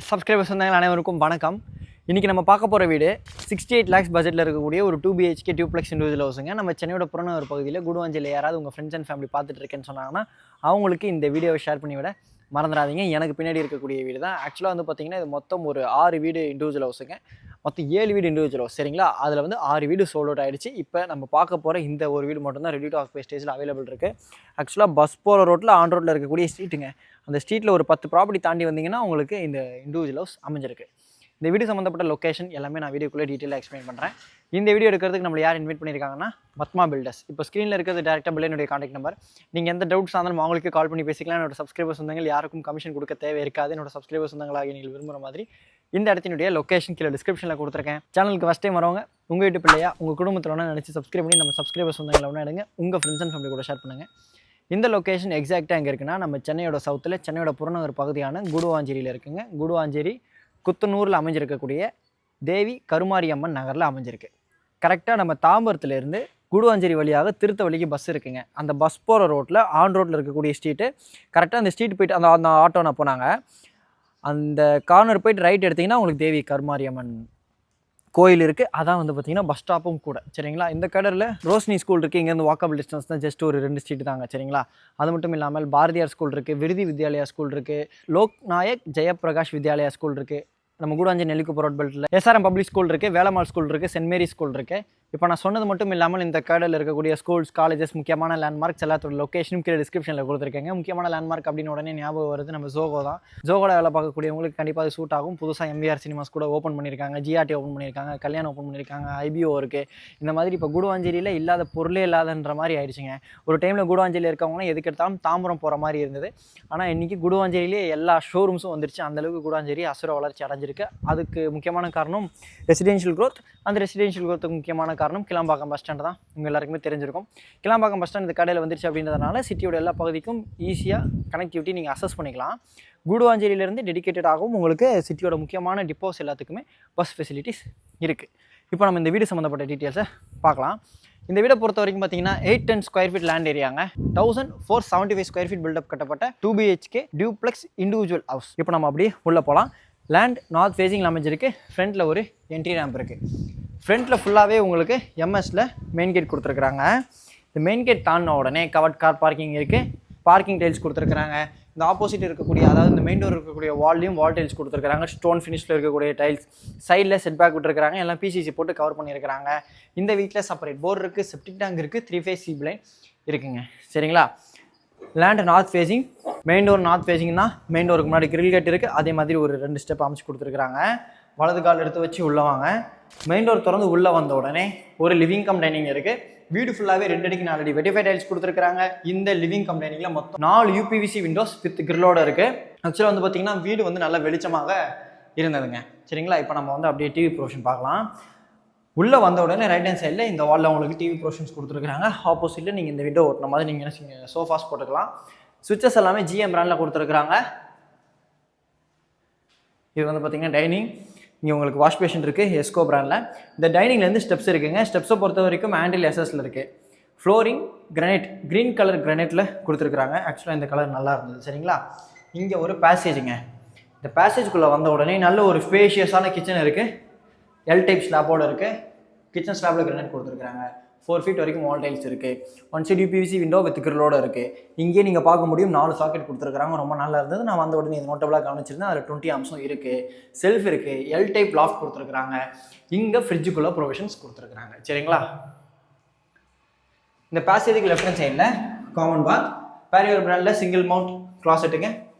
Subscribers வந்தாங்க அனைவருக்கும் வணக்கம். இன்றைக்கி நம்ம பார்க்க போகிற வீடு 68 lakhs பட்ஜெட்டில் இருக்கக்கூடிய ஒரு 2 BHK டியூப்ளெக்ஸ் இண்டிவிஜுவல் ஹவுஸுங்க. நம்ம சென்னையோட புறநகர் பகுதியில் குடுவாஞ்சேரியில் யாராவது உங்கள் ஃப்ரெண்ட்ஸ் அண்ட் ஃபேமிலி பார்த்துட்டு இருக்கேன்னு சொன்னாங்கன்னா அவங்களுக்கு இந்த வீடியோவை ஷேர் பண்ணி விட மறந்துடாதீங்க. எனக்கு பின்னாடி இருக்கக்கூடிய வீடு தான். ஆக்சுவலாக வந்து பார்த்திங்கன்னா இது மொத்தம் ஒரு 6 வீடு இண்டிவிஜுவல் ஹவுஸுங்க. மொத்தம் 7 வீடு இண்டிவிஜுவல் ஹவுஸ், சரிங்களா? அதில் வந்து 6 வீடு சோல்ட் அவுட் ஆகிடுச்சு. இப்போ நம்ம பார்க்க போகிற இந்த ஒரு வீடு மட்டும்தான் ரெடி டு ஆக்குபை ஸ்டேஜில் அவைலபிள் இருக்குது. ஆக்சுவலாக பஸ் போகிற ரோட்டில் ஆன் ரோட்டில் இருக்கக்கூடிய ஸ்ட்ரீட்டுங்க. அந்த ஸ்ட்ரீட்டில் ஒரு 10 ப்ராப்பர்ட்டி தாண்டி வந்தீங்கன்னா உங்களுக்கு இந்த இண்டிவிஜுவல் ஹவுஸ் அமைஞ்சிருக்கு. இந்த வீடியோ சம்மந்தப்பட்ட லொக்கேஷன் எல்லாமே நான் வீடியோக்குள்ளே டீட்டெயிலாக எக்ஸ்பிளைன் பண்ணுறேன். இந்த வீடியோ எடுக்கிறதுக்கு நம்மளை யார் இன்வைட் பண்ணியிருக்காங்கன்னா பத்மா பில்டர்ஸ். இப்போ ஸ்க்ரீனில் இருக்கிறது டேரெக்டாக பில்லுடைய கான்டாக்ட் நம்பர். நீங்கள் எந்த டவுட்ஸ் இருந்தாலும் அவங்களுக்கு கால் பண்ணி பேசிக்கலாம். என்னோட சப்ஸ்கிரைபர்ஸ் சொந்தங்கள் யாருக்கும் கமிஷன் கொடுக்க தேவை இருக்காது. என்னோட சப்ஸ்கிரைபர்ஸ் சொந்தங்களாக நீங்கள் விரும்புகிற மாதிரி இந்த இடத்தினுடைய லொக்கேஷன் கீழே டிஸ்கிரிப்ஷனில் கொடுத்துருக்கேன். சேனலுக்கு ஃபஸ்ட் டைம் வரவங்க உங்கள் வீட்டு பிள்ளையா உங்கள் குடும்பத்தில் ஒன்றா நினச்சி சப்ஸ்கிரைப் பண்ணி நம்ம சப்ஸ்கிரைபர்ஸ் சொந்தங்களை ஒன்றா எடுங்க. உங்கள் ஃப்ரெண்ட்ஸ் அண்ட் ஃபேமிலி கூட ஷேர் பண்ணுங்கள். இந்த லொக்கேஷன் எக்ஸாக்டாக எங்கே இருக்குன்னா நம்ம சென்னையோட சவுத்தில் சென்னையோட புறநகர் பகுதியான குடுவாஞ்சேரியில் இருக்குங்க. குடுவாஞ்சேரி குத்தனூரில் அமைஞ்சிருக்கக்கூடிய தேவி கருமாரியம்மன் நகரில் அமைஞ்சிருக்கு. கரெக்டாக நம்ம தாம்பரத்துலேருந்து குடுவாஞ்சேரி வழியாக திருத்த வழிக்கு பஸ் இருக்குங்க. அந்த பஸ் போகிற ரோட்டில் ஆன் ரோட்டில் இருக்கக்கூடிய ஸ்ட்ரீட்டு. கரெக்டாக அந்த ஸ்ட்ரீட் போய்ட்டு அந்த ஆட்டோனை போனாங்க. அந்த கார்னர் போய்ட்டு ரைட் எடுத்திங்கன்னா உங்களுக்கு தேவி கருமாரியம்மன் கோயில் இருக்குது. அதான் வந்து பார்த்திங்கன்னா பஸ் ஸ்டாப்பும் கூட, சரிங்களா? இந்த கடலில் ரோஷினி ஸ்கூல் இருக்குது. இங்கேருந்து வாக்கபிள் டிஸ்டன்ஸ் தான், ஜஸ்ட் ஒரு 2 ஸ்ட்ரீட் தாங்க, சரிங்களா? அது மட்டும் இல்லாமல் பாரதியார் ஸ்கூல் இருக்குது, விருதி வித்யாலயா ஸ்கூல் இருக்குது, லோக்நாயக் ஜெயபிரகாஷ் வித்யாலயா ஸ்கூல் இருக்குது. நம்ம கூடாஞ்சேரி நெல்லிக்குப்பம் ரோட் பெல்ட்டில் SRM பப்ளிக் ஸ்கூல் இருக்குது, வேலம்மாள் ஸ்கூல் இருக்குது, சென்ட் மேரி ஸ்கூல் இருக்குது. இப்போ நான் சொன்னது மட்டும் இல்லாமல் இந்த கடலில் இருக்கக்கூடிய ஸ்கூல்ஸ், காலேஜஸ், முக்கியமான லேண்ட்மார்க்ஸ் எல்லாத்தோட லொக்கேஷனும் கீழே டிஸ்கிரிப்ஷனில் கொடுத்துருக்கேங்க. முக்கியமான லேண்ட்மார்க் அப்படின்னு உடனே ஞாபகம் வருது நம்ம ஜோகோ தான். ஜோகோட வேலை பார்க்கக்கூடியவங்களுக்கு கண்டிப்பாக அது சூட் ஆகும். புதுசாக MVR சினிமாஸ் கூட ஓப்பன் பண்ணியிருக்காங்க, GRT ஓப்பன் பண்ணியிருக்காங்க, கல்யாணம் ஓப்பன் பண்ணியிருக்காங்க, IBO இருக்குது. இந்த மாதிரி இப்போ குடுவாஞ்சேரியில் இல்லாத பொருளே இல்லாதன்ற மாதிரி ஆயிடுச்சுங்க. ஒரு டைமில் குடுவாஞ்சேரியில் இருக்கவங்கன்னா எதுக்கு எடுத்தாலும் தாம்பரம் போகிற மாதிரி இருந்தது. ஆனால் இன்றைக்கி குடுவாஞ்சேரியிலே எல்லா ஷோரூம்ஸும் வந்துருச்சு. அந்தளவுக்கு குடுவாஞ்சேரி அசுர வளர்ச்சி அடைஞ்சிருக்கு. அதுக்கு முக்கியமான காரணம் ரெசிடென்ஷியல் க்ரோத். அந்த ரெசிடென்ஷியல் க்ரோத்துக்கு முக்கியமான காரணம் கிளாம்பாக்கம் பஸ் ஸ்டாண்ட் தான். உங்கள் எல்லாருக்குமே தெரிஞ்சிருக்கும். கிளாம்பாக்கம் பஸ் ஸ்டாண்ட் இந்த கடையில் வந்துருச்சு அப்படின்றதுனால சிட்டியோட எல்லா பகுதிக்கும் ஈஸியாக கனெக்டிவிட்டி நீங்கள் அசஸ் பண்ணிக்கலாம். குடுவாஞ்சேரியிலேருந்து டெடிக்கேட்டடாகவும் உங்களுக்கு சிட்டியோட முக்கியமான டிப்போஸ் எல்லாத்துக்குமே பஸ் ஃபெசிலிட்டிஸ் இருக்குது. இப்போ நம்ம இந்த வீடு சம்மந்தப்பட்ட டீட்டெயில்ஸை பார்க்கலாம். இந்த வீடை பொறுத்த வரைக்கும் பார்த்தீங்கன்னா 810 ஸ்கொயர் ஃபீட் லேண்ட் ஏரியாங்க. 1475 ஸ்கொயர் ஃபீட் பில்டப் கட்டப்பட்ட 2 BHK டியூப்ளெக்ஸ் இண்டிவிஜுவல் ஹவுஸ். இப்போ நம்ம அப்படியே உள்ளே போகலாம். லேண்ட் நார்த் ஃபேஸிங்கில் அமைஞ்சிருக்கு. ஃப்ரண்ட்டில் ஒரு என்ட்ரி ரேம்ப் இருக்குது. ஃப்ரண்ட்டில் ஃபுல்லாகவே உங்களுக்கு MSல மெயின் கேட் கொடுத்துருக்குறாங்க. இந்த மெயின் கேட் தாண்டின உடனே கவர்ட் கார் பார்க்கிங் இருக்குது. பார்க்கிங் டைல்ஸ் கொடுத்துருக்குறாங்க. இந்த ஆப்போசிட் இருக்கக்கூடிய, அதாவது இந்த மெயின் டோர் இருக்கக்கூடிய வால்லையும் வால் டைல்ஸ் கொடுத்துருக்காங்க. ஸ்டோன் ஃபினிஷில் இருக்கக்கூடிய டைல்ஸ். சைடில் செட் பேக் விட்டுருக்காங்க. எல்லாம் PCC போட்டு கவர் பண்ணியிருக்கிறாங்க. இந்த வீட்டில் செப்பரேட் போர் இருக்குது, செப்டிக் டேங்க் இருக்குது, 3 phase சீப் லைன் இருக்குங்க, சரிங்களா? Land north facing. Main door north facing தான். மெயின் டோருக்கு முன்னாடி கிரில் கேட் இருக்குது. அதே மாதிரி ஒரு 2 ஸ்டெப் அமைச்சு கொடுத்துருக்குறாங்க. வலது கால் எடுத்து வச்சு உள்ளே வாங்க. மெயின் டோர் திறந்து உள்ளே வந்த உடனே ஒரு லிவிங் கம் டைனிங் இருக்குது. வீடு ஃபுல்லாகவே 2 அடிக்கு 4 அடி வெட்டிஃபை டைல்ஸ் கொடுத்துருக்காங்க. இந்த லிவிங் கம் டைனிங்கில் மொத்தம் 4 UPVC விண்டோஸ் வித் கிரிலோட இருக்குது. ஆக்சுவலாக வந்து பார்த்திங்கன்னா வீடு வந்து நல்ல வெளிச்சமாக இருந்ததுங்க, சரிங்களா? இப்போ நம்ம வந்து அப்படியே டிவி ப்ரொவிஷன் பார்க்கலாம். உள்ளே வந்த உடனே ரைட் ஹேண்ட் சைடில் இந்த வாலில் உங்களுக்கு டிவி ப்ரொவிஷன்ஸ் கொடுத்துருக்காங்க. ஆப்போசிட்டில் நீங்கள் இந்த விண்டோ ஓட்டின மாதிரி நீங்கள் என்ன சோஃபாஸ் போட்டுக்கலாம். சுவிட்சஸ் எல்லாமே GM பிராண்டில் கொடுத்துருக்குறாங்க. இது வந்து பார்த்திங்கன்னா டைனிங். இங்கே உங்களுக்கு வாஷ் பேஷன் இருக்குது எஸ்கோ பிராண்டில். இந்த டைனிங்லேருந்து ஸ்டெப்ஸ் இருக்குங்க. ஸ்டெப்ஸை பொறுத்த வரைக்கும் ஹேண்டில் SSல இருக்குது. ஃப்ளோரிங் கிரானைட், க்ரீன் கலர் கிரானைட்டில் கொடுத்துருக்குறாங்க. ஆக்சுவலாக இந்த கலர் நல்லா இருந்தது, சரிங்களா? இங்கே ஒரு பேசேஜுங்க. இந்த பேசேஜுக்குள்ளே வந்த உடனே நல்ல ஒரு ஸ்பேஷியஸான கிச்சன் இருக்குது. L டைப் ஸ்லாப்போடு இருக்குது. கிச்சன் ஸ்லாப்பில் கிரானைட் கொடுத்துருக்குறாங்க. 4 feet வரைக்கும் வால் டைல்ஸ் இருக்குது. 1 side UPVC விண்டோ வித் கிரிலோட இருக்குது. இங்கே நீங்கள் பார்க்க முடியும் 4 சாக்கெட் கொடுத்துருக்குறாங்க. ரொம்ப நல்லா இருந்தது. நான் வந்த உடனே இது நோட்டபுளாக கவனிச்சிருந்தேன். அதில் 20 amps இருக்குது. செல்ஃப் இருக்குது. L டைப் லாஃப்ட் கொடுத்துருக்குறாங்க. இங்கே ஃப்ரிட்ஜுக்குள்ளே ப்ரொவிஷன்ஸ் கொடுத்துருக்குறாங்க, சரிங்களா? இந்த பேசேஜுக்கு லெஃப்ட் ஹேண்ட் சைடில் காமன் பாத். பேரிவர் பிராண்டில் சிங்கிள் மவுண்ட் கிளாசெட்டுங்க.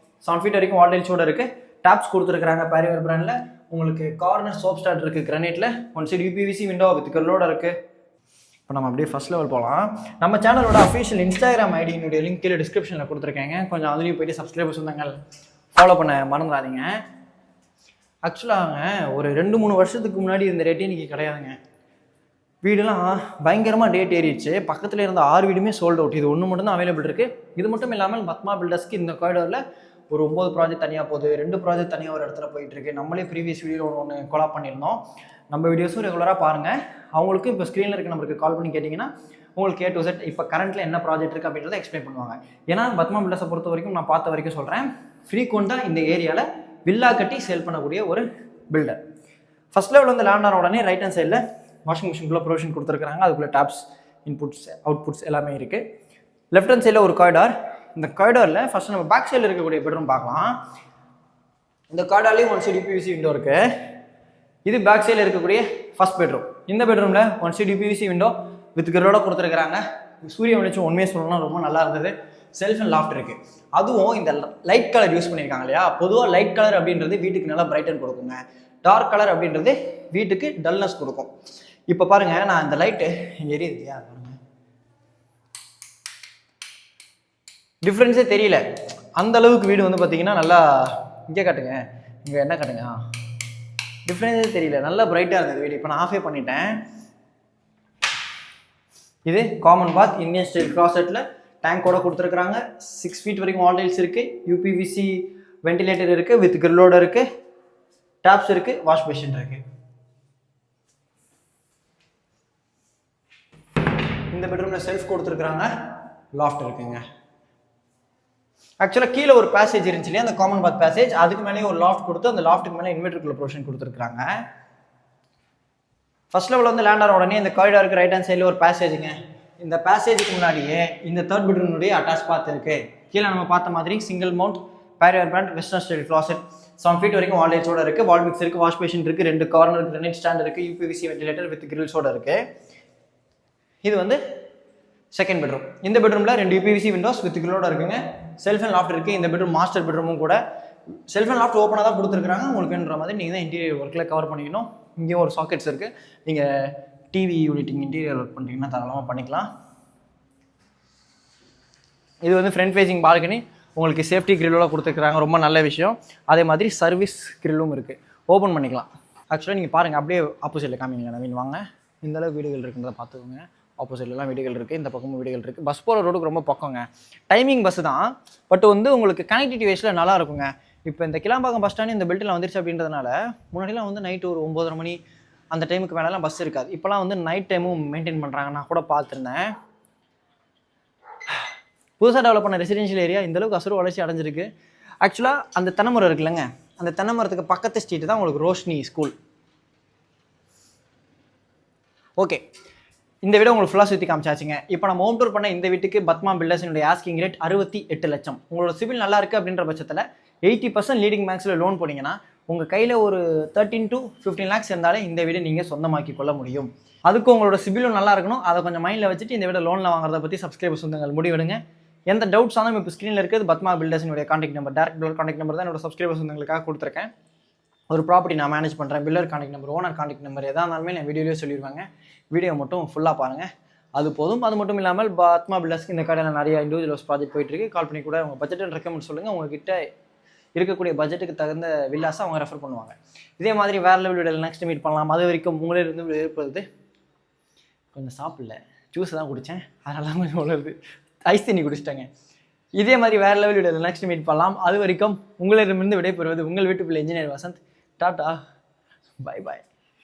7 feet வரைக்கும் வால் டைல்ஸோடு இருக்குது. டாப்ஸ் கொடுத்துருக்குறாங்க. பேரிவர் பிராண்டில் உங்களுக்கு கார்னர் சோப் ஸ்டார்ட் இருக்குது கிரானைட்டில். 1 side UPVC விண்டோ வித் கிரிலோட இருக்குது. இப்போ நம்ம அப்படியே ஃபஸ்ட் லெவல் போகலாம். நம்ம சேனலோட அஃபிஷியல் Instagram ஐடியினுடைய லிங்க் கீழே டிஸ்கிரிப்ஷனில் கொடுத்துருக்கேங்க. கொஞ்சம் அதுலேயும் போய்ட்டு சப்ஸ்கிரைபர்ஸ் வந்தாங்க ஃபாலோ பண்ண மறந்துடாதீங்க. ஆக்சுவலாக ஒரு 2-3 வருஷத்துக்கு முன்னாடி இந்த ரேட்டே இன்றைக்கி கிடையாதுங்க. வீடெல்லாம் பயங்கரமாக ரேட் ஏறிடுச்சு. பக்கத்தில் இருந்த 6 வீடுமே சோல்ட் அவுட். இது ஒன்று மட்டும் தான் அவைலபிள் இருக்குது. இது மட்டும் இல்லாமல் பத்மா பில்டர்ஸ்க்கு இந்த காரிடோரில் ஒரு 9 ப்ராஜெக்ட் தனியாக போகுது. 2 ப்ராஜெக்ட் தனியாக ஒரு இடத்துல போயிட்டுருக்கு. நம்மளே ப்ரீவியஸ் வீடியோ ஒன்று கொலாப் பண்ணியிருந்தோம். நம்ம வீடியோஸும் ரெகுலராக பாருங்கள். அவங்களுக்கும் இப்போ ஸ்க்ரீனில் இருக்க நம்பருக்கு கால் பண்ணி கேட்டிங்கன்னா உங்களுக்கு A to Z இப்போ கரண்ட்டில் என்ன ப்ராஜெக்ட் இருக்குது அப்படின்றத எக்ஸ்பிளைன் பண்ணுவாங்க. ஏன்னா பத்மா பில்டர்ஸை பொறுத்த வரைக்கும் நான் பார்த்த வரைக்கும் சொல்கிறேன், ஃப்ரீக்வெண்ட்டாக இந்த ஏரியாவில் வில்லா கட்டி சேல் பண்ணக்கூடிய ஒரு பில்டர். ஃபர்ஸ்ட் லெவல் வந்து லேண்ட் ஆன உடனே ரைட் ஹேண்ட் சைடில் வாஷிங் மிஷின்குள்ளே ப்ரொவிஷன் கொடுத்துருக்காங்க. அதுக்குள்ளே டேப்ஸ், இன்புட்ஸ், அவுட்புட்ஸ் எல்லாமே இருக்குது. லெஃப்ட் ஹேண்ட் சைடில் ஒரு காரிடார். இந்த காரிடாரில் ஃபஸ்ட்டு நம்ம பேக் சைடில் இருக்கக்கூடிய பெட்ரூம் பார்க்கலாம். இந்த காரிடார்லேயும் 1 சைடு யூபிவிசி விண்டோ இருக்குது. இது பேக் சைடில் இருக்கக்கூடிய ஃபர்ஸ்ட் பெட்ரூம். இந்த பெட்ரூமில் 1 சைடு யூபிவிசி விண்டோ வித் கிரிலோட கொடுத்துருக்காங்க. சூரிய வெளிச்சம் உண்மையை சொல்லணும்னா ரொம்ப நல்லா இருந்தது. செல்ஃப் அண்ட் லாஃப்ட் இருக்குது. அதுவும் இந்த லைட் கலர் யூஸ் பண்ணியிருக்காங்க இல்லையா. பொதுவாக லைட் கலர் அப்படின்றது வீட்டுக்கு நல்லா பிரைட்டன் கொடுக்குங்க. டார்க் கலர் அப்படின்றது வீட்டுக்கு டல்னஸ் கொடுக்கும். இப்போ பாருங்கள், நான் இந்த லைட்டு இங்கே எரியுது இல்லையா, பாருங்கள், டிஃப்ரென்ஸே தெரியல. அந்த அளவுக்கு வீடு வந்து பார்த்தீங்கன்னா நல்லா, இங்கே காட்டுங்க, இங்கே என்ன காட்டுங்க, டிஃப்ரென்ஸே தெரியல, நல்லா பிரைட்டாக இருந்தது வீடு. இப்போ நான் ஆஃபே பண்ணிட்டேன். இது காமன் பாத், இந்தியன் ஸ்டைல் க்ளாசெட்டில் டேங்கோட கொடுத்துருக்குறாங்க. 6 feet வரைக்கும் வால் டைல்ஸ் இருக்குது. யூபிவிசி வென்டிலேட்டர் இருக்குது வித் கிரில்லோட இருக்குது. டேப்ஸ் இருக்குது, வாஷ் பேஷன் இருக்குது. இந்த பெட்ரூமில் செல்ஃப் கொடுத்துருக்குறாங்க. லாஃப்ட் இருக்குங்க. ஆக்சுவலாக கீழே ஒரு பேசேஜ் இருந்துச்சு இல்லையா, அந்த காமன் பாத் பேசேஜ், அதுக்கு மேலேயே ஒரு லாஃப்ட் கொடுத்து அந்த லாஃப்ட்டுக்கு மேலே இன்வெர்டருக்குள்ள ப்ரொவிஷன் கொடுத்துருக்காங்க. ஃபர்ஸ்ட் லெவலில் வந்து லேண்ட் ஆன உடனே இந்த காரிடாருக்கு ரைட் ஹேண்ட் சைடில் ஒரு பேசேஜுங்க. இந்த பேசேஜுக்கு முன்னாடியே இந்த தேர்ட் பெட்ரூமுடைய அட்டாச் பாத் இருக்குது. கீழே நம்ம பார்த்த மாதிரி single mount barrier brand western style closet 7 feet வரைக்கும் வால் டைல்ஸோட இருக்குது. வால் மிக்ஸ் இருக்குது, வாஷ் பேஷன் இருக்குது, 2 கார்னர் கிரானைட் ஸ்டாண்ட் இருக்குது, யூபிவிசி வென்டிலேட்டர் வித் கிரில்ஸோட இருக்குது. இது வந்து செகண்ட் பெட்ரூம். இந்த பெட்ரூமில் 2 யூபிவிசி விண்டோஸ் வித் கிரிலோட இருக்குங்க. செல்ஃப் அண்ட் லாஃப்ட் இருக்குது. இந்த பெட்ரூம் மாஸ்டர் பெட்ரூமும் கூட. செல்ஃப் அண்ட் லாஃப்ட் ஓப்பனாக தான் கொடுத்துருக்காங்க. உங்களுக்குன்ற மாதிரி நீங்கள் தான் இன்டீரியர் ஒர்க்கில் கவர் பண்ணிக்கணும். இங்கேயும் ஒரு சாக்கெட்ஸ் இருக்குது. நீங்கள் டிவி யூனிட் இன்டீரியர் ஒர்க் பண்ணுறீங்கன்னா தாராளமாக பண்ணிக்கலாம். இது வந்து ஃப்ரண்ட் ஃபேஸிங் பால்கனி. உங்களுக்கு சேஃப்டி கிரில்லோட கொடுத்துருக்குறாங்க, ரொம்ப நல்ல விஷயம். அதே மாதிரி சர்வீஸ் கிரில்லும் இருக்குது, ஓப்பன் பண்ணிக்கலாம். ஆக்சுவலாக நீங்கள் பாருங்கள், அப்படியே ஆப்போசிட்டில் காமிங்க நவீன், வாங்க. இந்தளவுக்கு வீடுகள் இருக்குன்றதை பார்த்துக்கோங்க. ஆப்போசிட்லாம் வீடுகள் இருக்குது, இந்த பக்கமும் வீடுகள் இருக்குது. பஸ் போகிற ரோடுக்கு ரொம்ப பக்கங்க. டைமிங் பஸ் தான், பட் வந்து உங்களுக்கு கனெக்டிவிட்டி வைஸில் நல்லா இருக்குங்க. இப்போ இந்த கிளாம்பாக்கம் பஸ் ஸ்டாண்டு இந்த பெல்ட்டில் வந்துருச்சு அப்படின்றதுனால முன்னாடிலாம் வந்து நைட்டு ஒரு 9:30 மணி அந்த டைமுக்கு மேலெலாம் பஸ் இருக்காது. இப்போலாம் வந்து நைட் டைமும் மெயின்டைன் பண்ணுறாங்க. நான் கூட பார்த்துருந்தேன். புதுசாக டெவலப் பண்ண ரெசிடென்ஷியல் ஏரியா இந்தளவுக்கு அசுர வளர்ச்சி அடைஞ்சிருக்கு. ஆக்சுவலாக அந்த தென்னைமரம் இருக்குல்லங்க, அந்த தென்னைமரத்துக்கு பக்கத்து ஸ்ட்ரீட்டு தான் உங்களுக்கு ரோஷினி ஸ்கூல். ஓகே, இந்த வீடியோ உங்களுக்கு ஃபுல்லாக சுற்றி காமிச்சாச்சுங்க. இப்போ நம்ம ஹோம் டூர் பண்ண இந்த வீட்டுக்கு பத்மா பில்டர்ஸினுடைய ஆஸ்கிங் ரேட் 68 லட்சம். உங்களோட சிவில் நல்லா இருக்குது அப்படின்ற பட்சத்தில் 80% லீடிங் பேங்க்ஸில் லோன் போனீங்கன்னா உங்கள் கையில் ஒரு 13 to 15 lakhs இருந்தாலே இந்த வீடு நீங்கள் சொந்தமாக்கி கொள்ள முடியும். அதுக்கு உங்களோட சிபிலும் நல்லா இருக்கணும். அதை கொஞ்சம் மைண்டில் வச்சுட்டு இந்த வீடு லோனில் வாங்குறத பற்றி சப்ஸ்கிரைபர்ஸ் சொந்தங்கள் முடிவெடுங்க. எந்த டவுட்ஸ் ஆனாலும் இப்போ ஸ்க்ரீனில் இருக்குது பத்மா பில்டர்ஸினுடைய contact number, direct contact number தான் என்னோட சப்ஸ்கிரைபர்ஸ் சொந்தங்களுக்காக கொடுத்துருக்கேன். ஒரு ப்ராப்பர்ட்டி நான் மேனேஜ் பண்ணுறேன், pillar contact number, owner contact number எதாக இருந்தாலுமே நான் வீடியோலேயே சொல்லிடுவாங்க. வீடியோ மட்டும் ஃபுல்லாக பாருங்கள், அது போதும். அது மட்டும் இல்லாமல் பத்மா பில்டர்ஸ்க்கு இந்த கடையில் நிறைய இண்டிவிஜுவல் ஹவுஸ் ப்ராஜெக்ட் போயிட்டுருக்கு. கால் பண்ணி கூட உங்கள் பட்ஜெட் அண்ட் ரெக்கமெண்ட் சொல்லுங்கள். உங்ககிட்ட இருக்கக்கூடிய பட்ஜெட்டுக்கு தகுந்த வில்லாஸை அவங்க ரெஃபர் பண்ணுவாங்க. இதே மாதிரி வேறு லெவல் வீடியோவில் நெக்ஸ்ட் மீட் பண்ணலாம். அது வரைக்கும் உங்களே இருந்து இருப்பது கொஞ்சம் சாப்பிடல, ஜூஸ் தான் குடித்தேன், அதெல்லாம் கொஞ்சம் வளருது, ஐஸ் தண்ணி குடிச்சிட்டாங்க. இதே மாதிரி வேறு லெவல் வீடியோவில் நெக்ஸ்ட் மீட் பண்ணலாம். அது வரைக்கும் உங்களிடமிருந்து விடைபெறுவது உங்கள் வீட்டு பிள்ளை engineer Vasanth. Tata, bye bye.